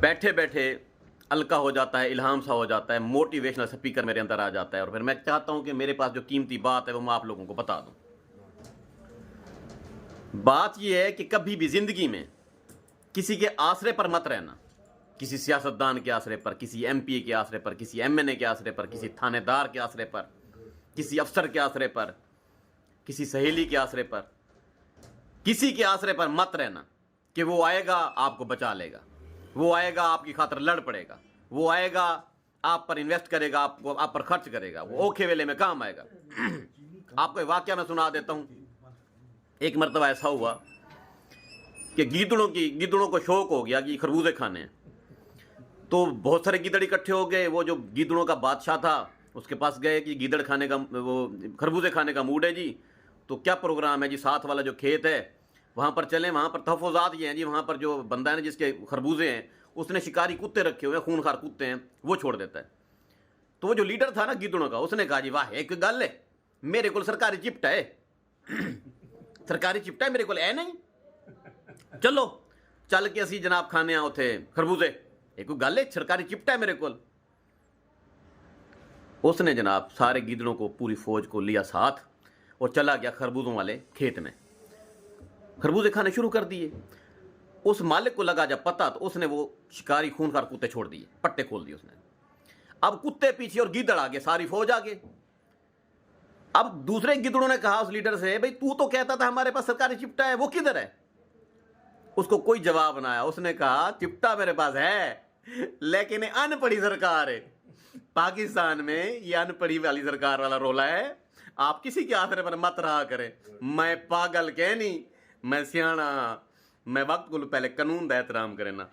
बैठे बैठे हल्का हो जाता है, इल्हाम सा हो जाता है, मोटिवेशनल स्पीकर मेरे अंदर आ जाता है और फिर मैं चाहता हूं कि मेरे पास जो कीमती बात है वो मैं आप लोगों को बता दूं। बात यह है कि कभी भी जिंदगी में किसी के आसरे पर मत रहना, किसी सियासतदान के आसरे पर, किसी एमपी के आसरे पर, किसी एमएनए के आसरे पर, किसी थानेदार के आसरे पर, किसी अफसर के आसरे पर, किसी सहेली के आसरे पर, किसी के आसरे पर मत रहना कि वो आएगा आपको बचा लेगा, वो आएगा आपकी खातिर लड़ पड़ेगा, वो आएगा आप पर इन्वेस्ट करेगा, आपको आप पर खर्च करेगा, वो ओखे वेले में काम आएगा। आपको एक वाकया मैं सुना देता हूं। एक मरतबा ऐसा हुआ कि गीदड़ों को शौक हो गया कि खरबूजे खाने हैं, तो बहुत सारे गीदड़ इकट्ठे हो गए। वो जो गीदड़ों का बादशाह था उसके पास गए कि गीदड़ खाने का, वो खरबूजे खाने का मूड है जी, तो क्या प्रोग्राम है जी, साथ वाला जो खेत है वहाँ पर चलें, वहाँ पर तहफ़्फ़ुज़ात ये हैं जी, वहाँ पर जो बंदा है ना जिसके खरबूजे हैं उसने शिकारी कुत्ते रखे हुए हैं, खूनखार कुत्ते हैं, वो छोड़ देता है। तो वो जो लीडर था ना गीदड़ों का, उसने कहा जी वाह एक गल है, मेरे को सरकारी चिपटा है सरकारी चिपटा है मेरे को है नहीं, चलो चल के असी जनाब खाने आओ थे खरबूजे, एक गल है सरकारी चिपटा है मेरे को। उसने जनाब सारे गीदड़ों को, पूरी फौज को लिया साथ और चला गया खरबूजों वाले खेत में, खरबूजे खाने शुरू कर दिए। उस मालिक को लगा जब पता, तो उसने वो शिकारी खूनखार कुत्ते छोड़ दिए, पट्टे खोल दिए उसने। अब कुत्ते पीछे और गीदड़ आगे, सारी फौज आगे। अब दूसरे गिदड़ों ने कहा उस लीडर से, भाई तू तो कहता था हमारे पास सरकारी चिपटा है, वो किधर है? उसको कोई जवाब ना आया। उसने कहा चिपटा मेरे पास है लेकिन अनपढ़ी सरकार है, पाकिस्तान में ये अनपढ़ी वाली सरकार वाला रोला है, आप किसी के आसरे पर मत रहा करें। मैं पागल कह नहीं, मैं सियाना, मैं वक्त को पहले कानून का एहतराम करे ना।